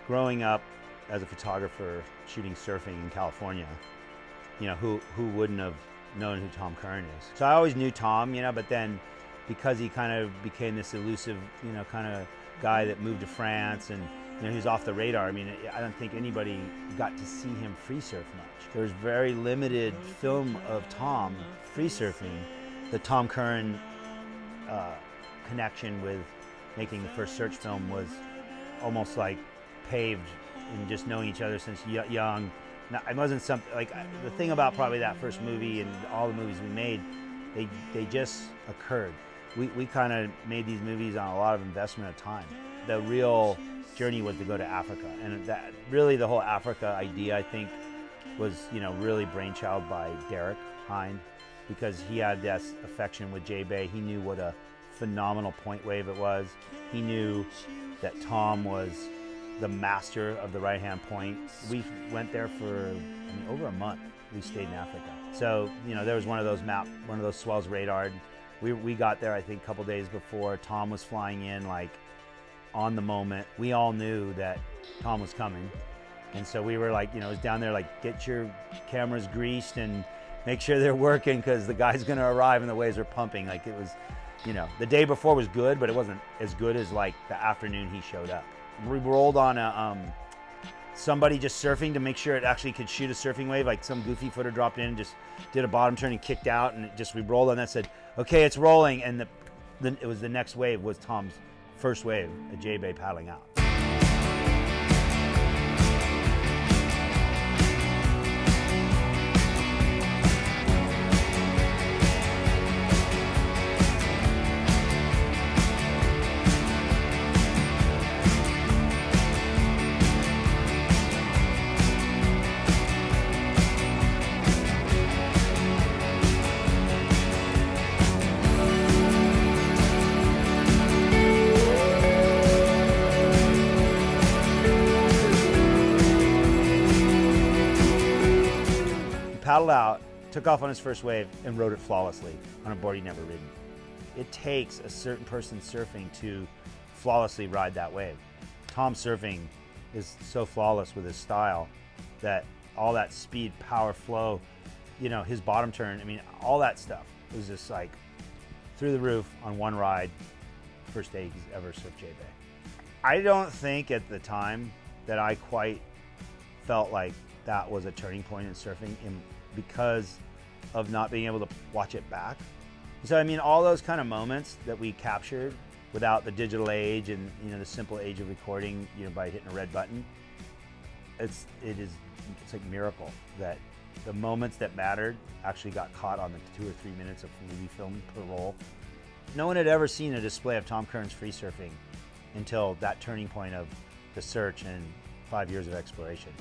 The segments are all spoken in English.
growing up as a photographer shooting surfing in California, you know, who wouldn't have known who Tom Curren is? So I always knew Tom, you know, but then because he kind of became this elusive, you know, kind of guy that moved to France and, you know, he was off the radar. I mean, I don't think anybody got to see him free surf much. There was very limited film of Tom free surfing. The Tom Curren connection with making the first search film was almost like paved in just knowing each other since young. Now, it wasn't something like the thing about probably that first movie and all the movies we made, they just occurred. We kind of made these movies on a lot of investment of time. The real journey was to go to Africa, and that really the whole Africa idea, I think, was, you know, really brainchild by Derek Hind, because he had this affection with JBay. He knew what a phenomenal point wave it was. He knew that Tom was the master of the right-hand point. We went there for, I mean, over a month. We stayed in Africa. So, you know, there was one of those swells radared. We got there, I think, a couple days before. Tom was flying in, like, on the moment. We all knew that Tom was coming. And so we were like, you know, it was down there, like, get your cameras greased and make sure they're working because the guy's gonna arrive and the waves are pumping. Like, it was, you know, the day before was good, but it wasn't as good as, like, the afternoon he showed up. We rolled on a, somebody just surfing to make sure it actually could shoot a surfing wave. Like some goofy footer dropped in, just did a bottom turn and kicked out, and we rolled on that, said, okay, it's rolling. And it was the next wave was Tom's first wave, a JBay paddling out. Paddled out, took off on his first wave, and rode it flawlessly on a board he'd never ridden. It takes a certain person surfing to flawlessly ride that wave. Tom surfing is so flawless with his style that all that speed, power, flow, you know, his bottom turn, I mean, all that stuff was just like through the roof on one ride, first day he's ever surfed JBay. I don't think at the time that I quite felt like that was a turning point in surfing because of not being able to watch it back. So I mean, all those kind of moments that we captured without the digital age and, you know, the simple age of recording, you know, by hitting a red button, it's like a miracle that the moments that mattered actually got caught on the 2 or 3 minutes of movie film per roll. No one had ever seen a display of Tom Curren's free surfing until that turning point of the search and 5 years of exploration.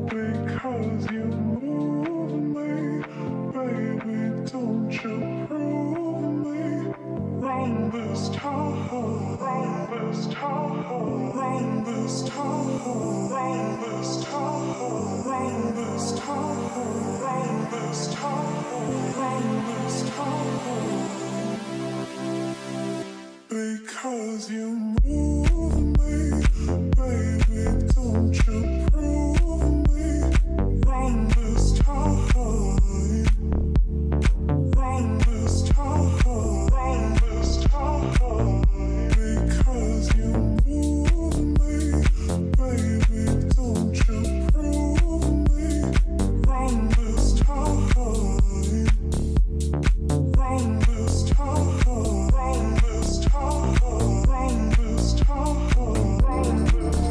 Because you move me, baby, don't you prove me this Tahoe, run this Tahoe, run this Tahoe, run this Tahoe, run this Tahoe, run this Tahoe. Because you move me, baby, don't you prove me. Run this Tahoe, run this Tahoe, run this Tahoe. Because you move me, baby, don't you prove me. Run this Tahoe, run this Tahoe, run this Tahoe, run this Tahoe, run this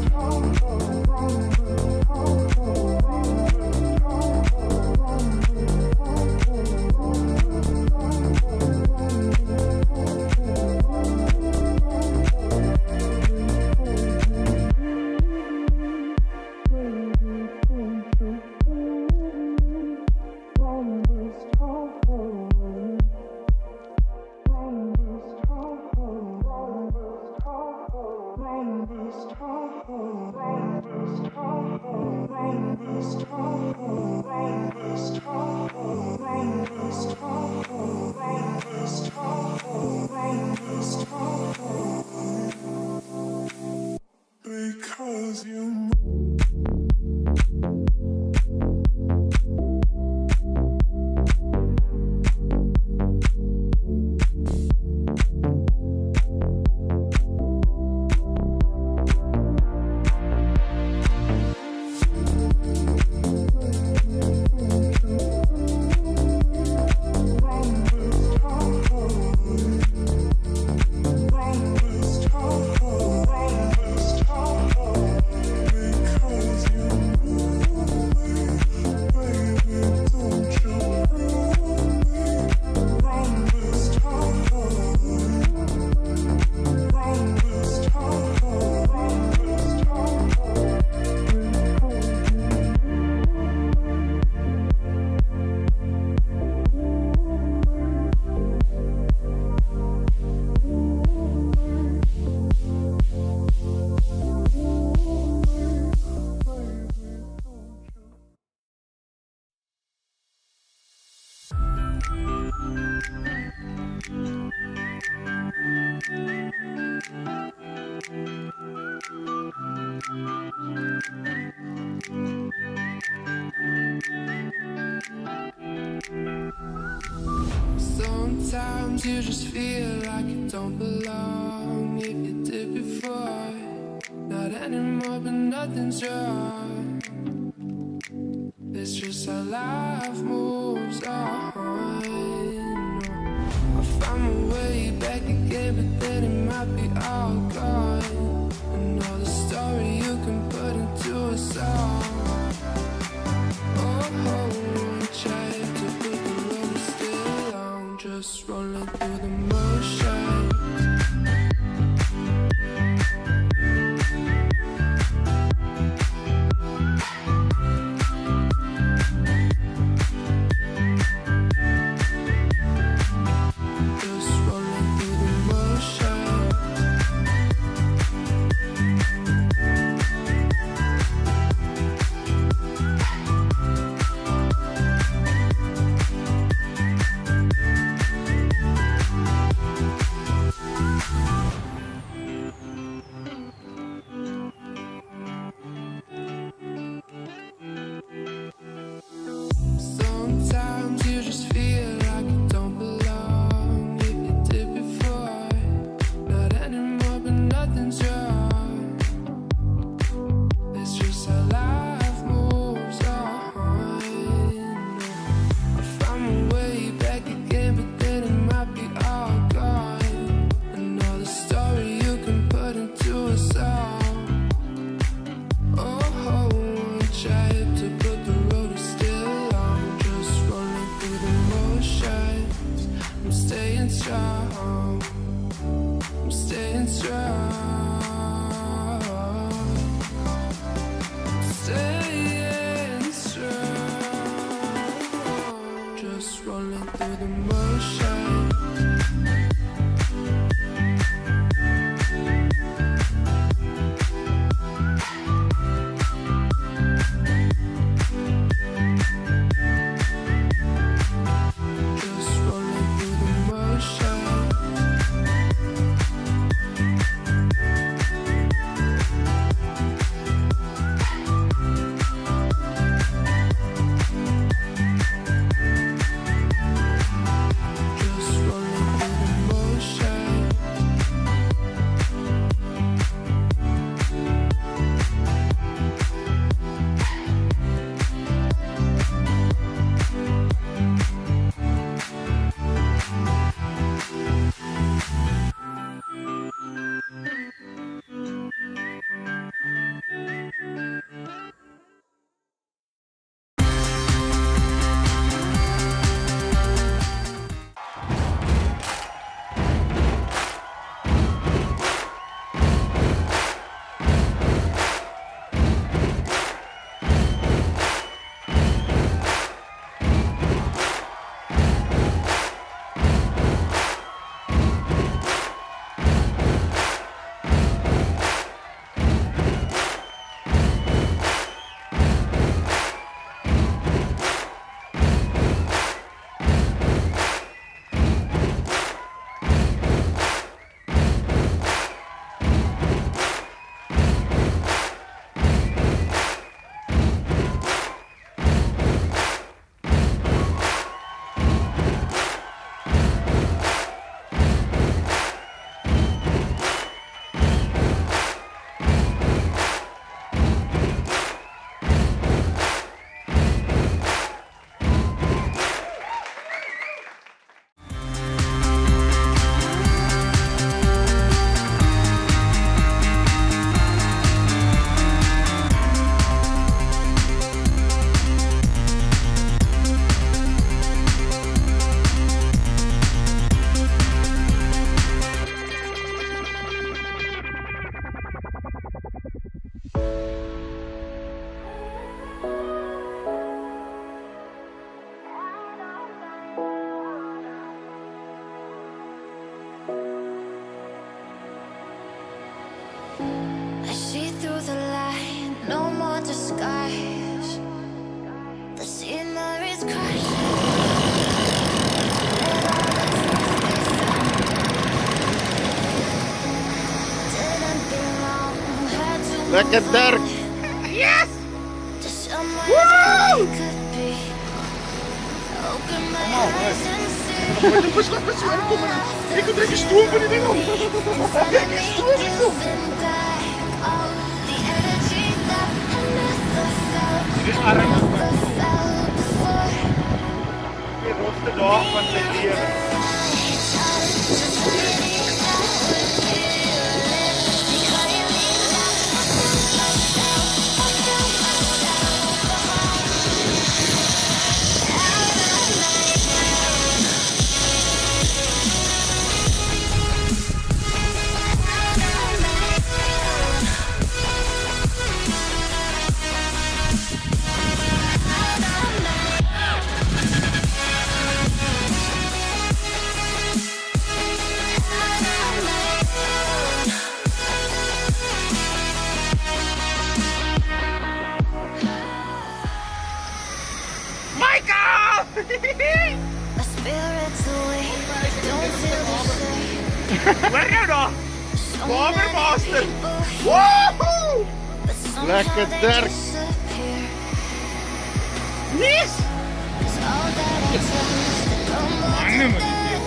Tahoe, run this Tahoe, because you sometimes you just feel like you don't belong. If you did before, not anymore, but nothing's wrong. It's just how life moves on. I found my way back again, but then it might be all gone. And all the story you can put into a song. Oh, try to put the road still on, just rolling through the motions. I see through the light, no more disguise. The scenery's crashing. Lekker Dirk! Yes! Woo! Pas laat met zo aankomen. Ik heb een stoel van die ding op. Kijk, een stoel is op. Dit is arm. De rotste dag van zijn leven. Waar nou dan? Bombermaster! Woehoe! Lekker Dirk! Yes! Mannen met die deel.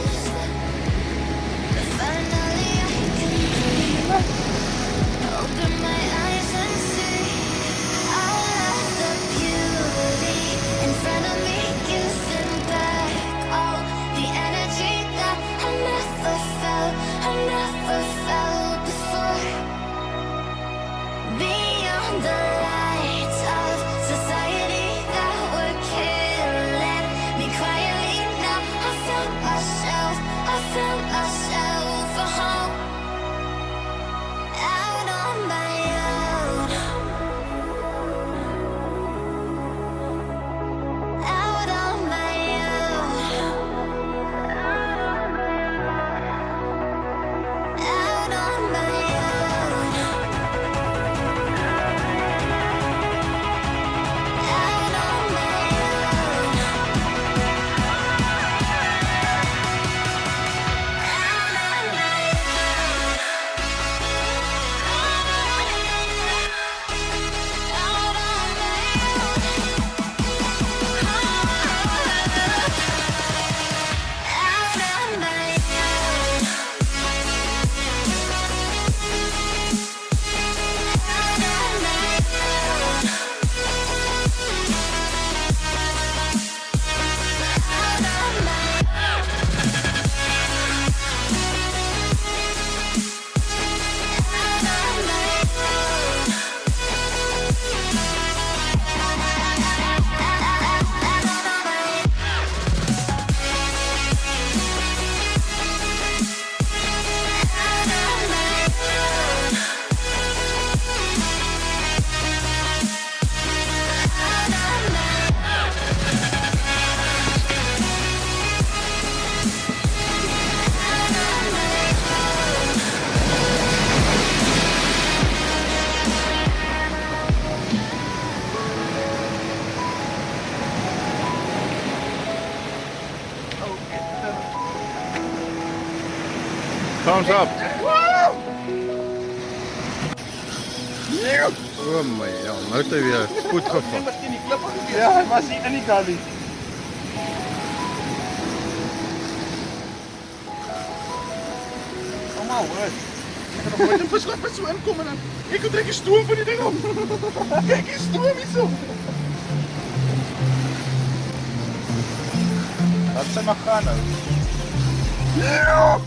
Thumbs up. Oh my god, nou heeft hij weer goed gevat. Ja, hij was niet in die kali. Kom maar hoor. Ik ga nog nooit met zo aankomen. Ik heb direct een stoel van die ding op. Kijk, een stoel is zo. Laat ze maar gaan nou. Ja!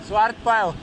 Swart pile.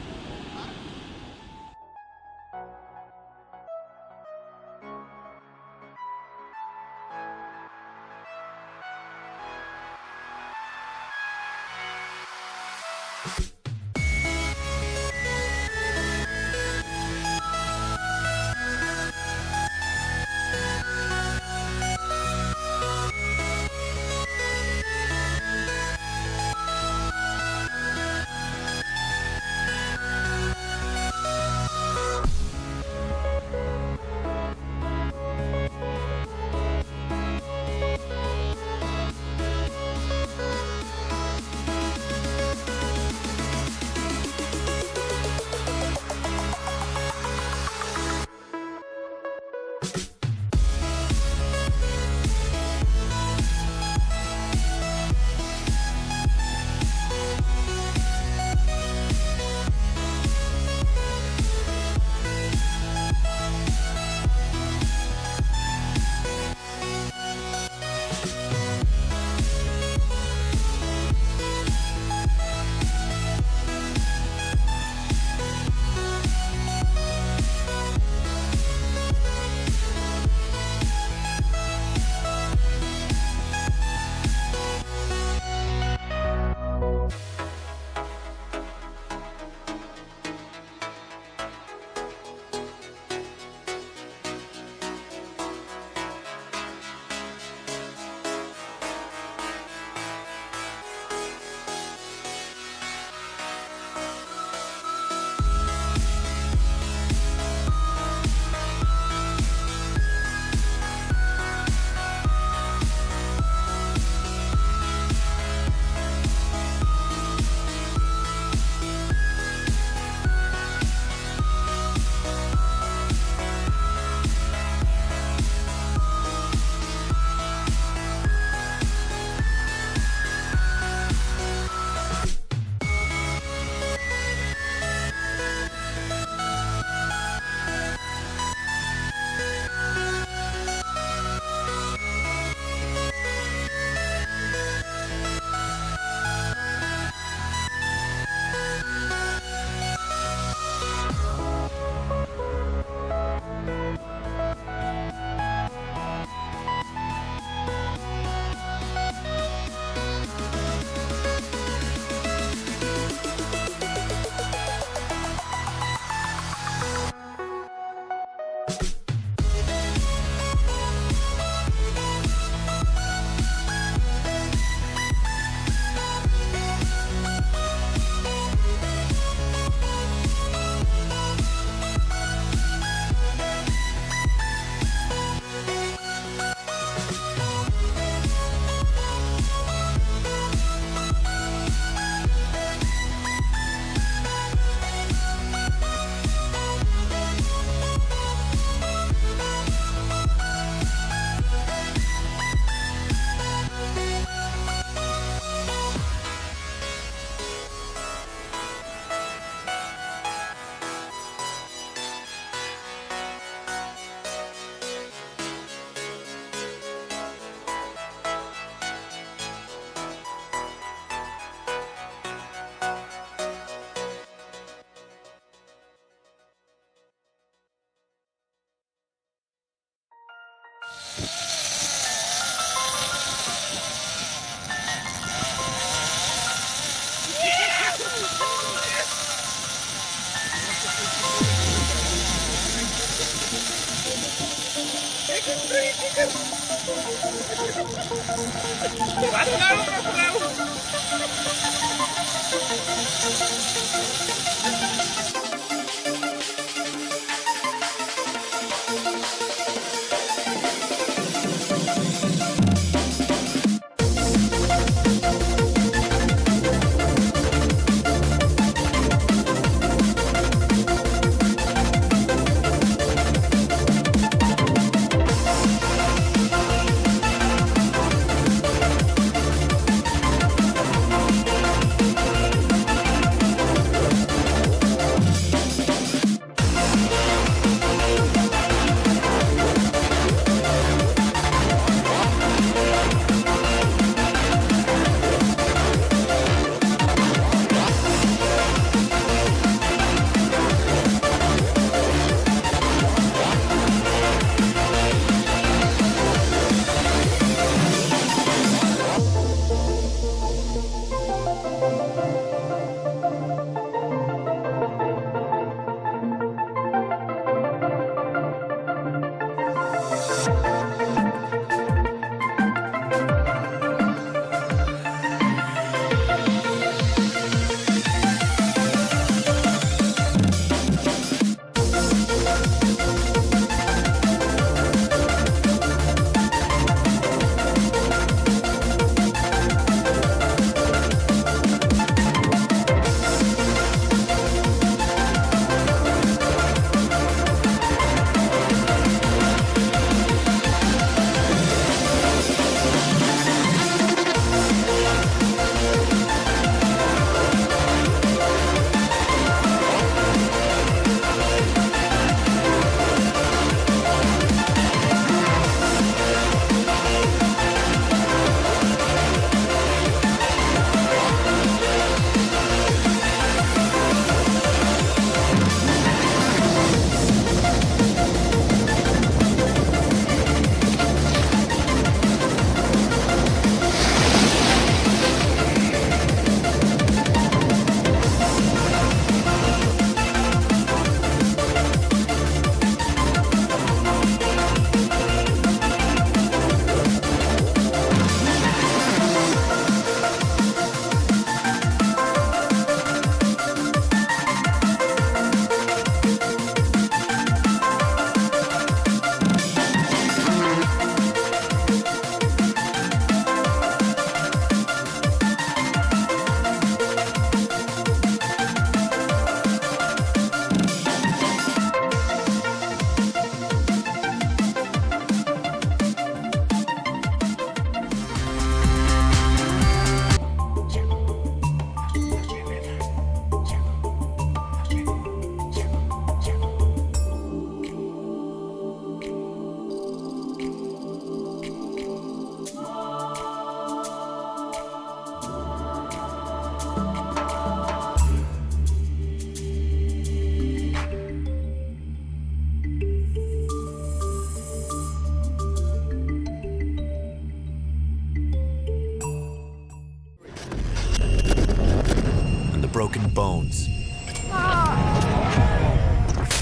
broken bones.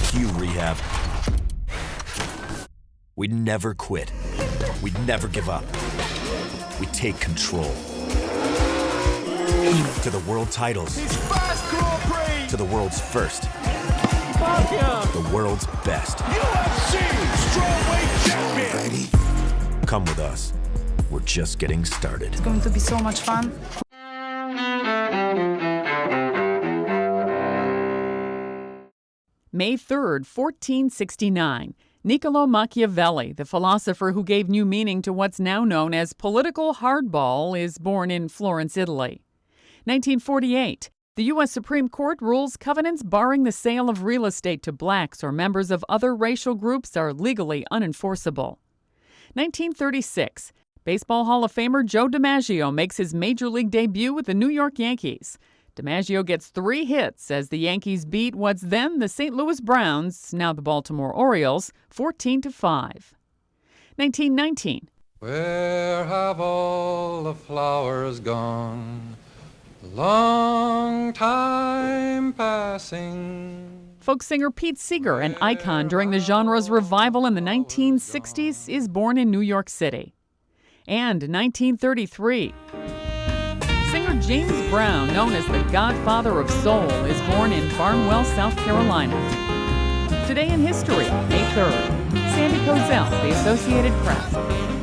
Cue rehab. We'd never quit. We'd never give up. We take control. To the world titles. To the world's first. The world's best. UFC strawweight champion. Come with us. We're just getting started. It's going to be so much fun. May 3rd, 1469. Niccolo Machiavelli, the philosopher who gave new meaning to what's now known as political hardball, is born in Florence, Italy. 1948. The U.S. Supreme Court rules covenants barring the sale of real estate to blacks or members of other racial groups are legally unenforceable. 1936. Baseball Hall of Famer Joe DiMaggio makes his major league debut with the New York Yankees. DiMaggio gets 3 hits as the Yankees beat what's then the St. Louis Browns, now the Baltimore Orioles, 14-5. 1919. Where have all the flowers gone? Long time passing. Folk singer Pete Seeger, an icon during the genre's revival in the 1960s, is born in New York City. And 1933. Singer James Brown, known as the Godfather of Soul, is born in Barnwell, South Carolina. Today in history, May 3rd. Sandy Kozel, The Associated Press.